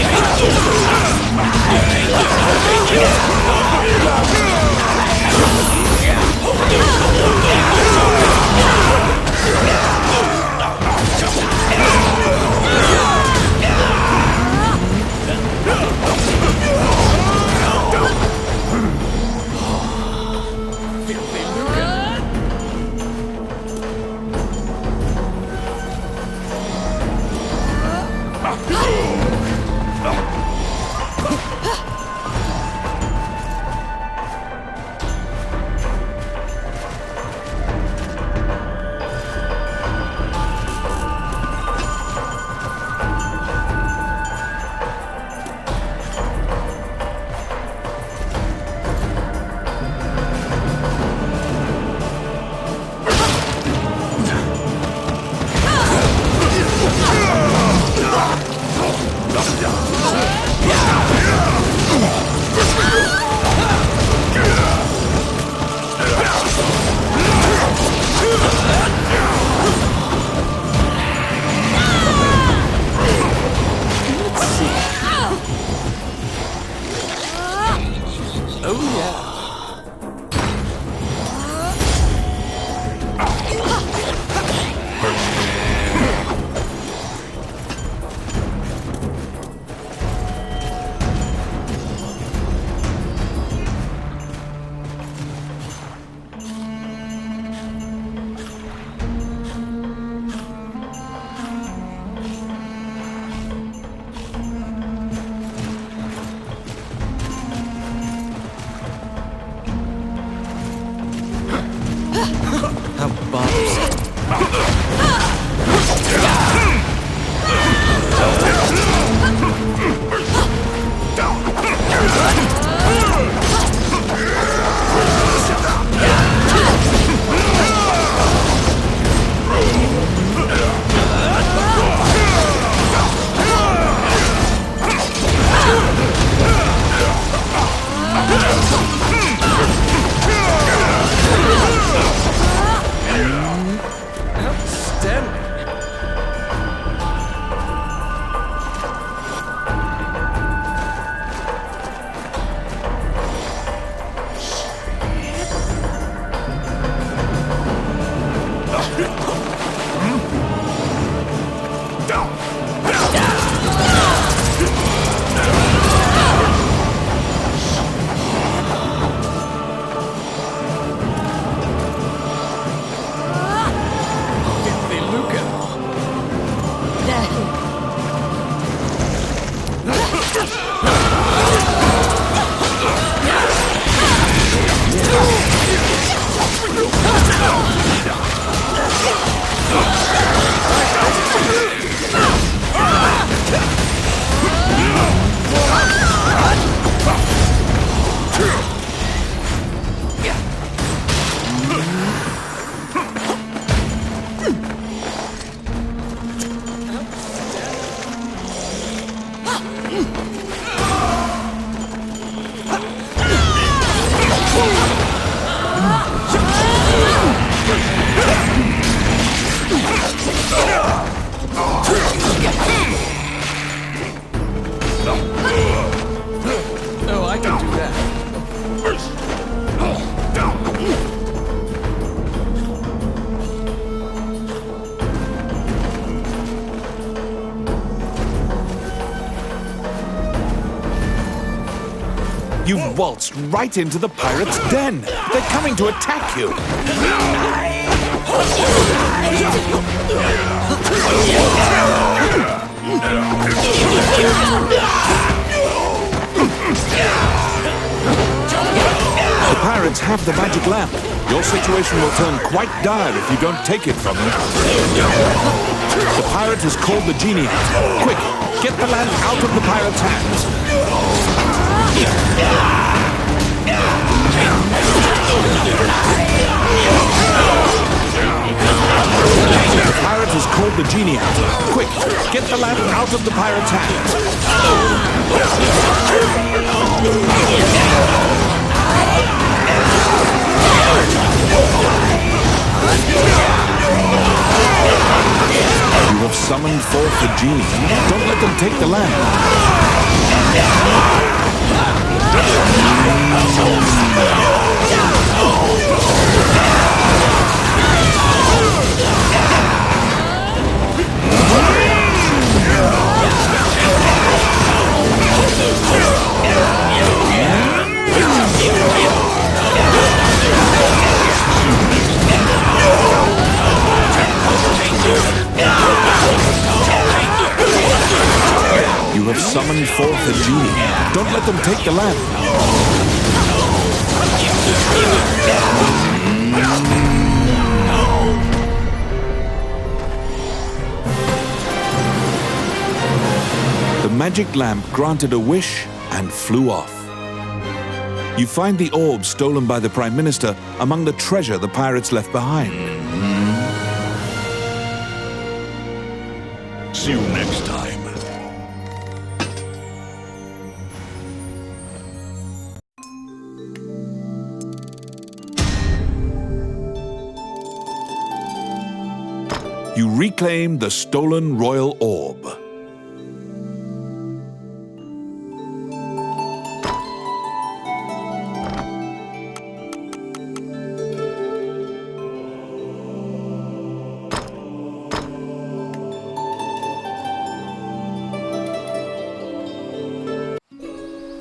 How bothersome. Oh, I can do that. You waltzed right into the pirates' den. They're coming to attack you. The pirates have the magic lamp. Your situation will turn quite dire if you don't take it from them. The pirate has called the genie out. Quick, get the lamp out of the pirate's hands. The pirate has called the genie out. Quick, get the lamp out of the pirate's hands. summoned forth the genie. Don't let them take the lamp. You have summoned forth the genie. Don't let them take the lamp. The magic lamp granted a wish and flew off. You find the orb stolen by the Prime Minister among the treasure the pirates left behind. See you next time. You reclaim the stolen royal orb.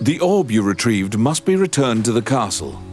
The orb you retrieved must be returned to the castle.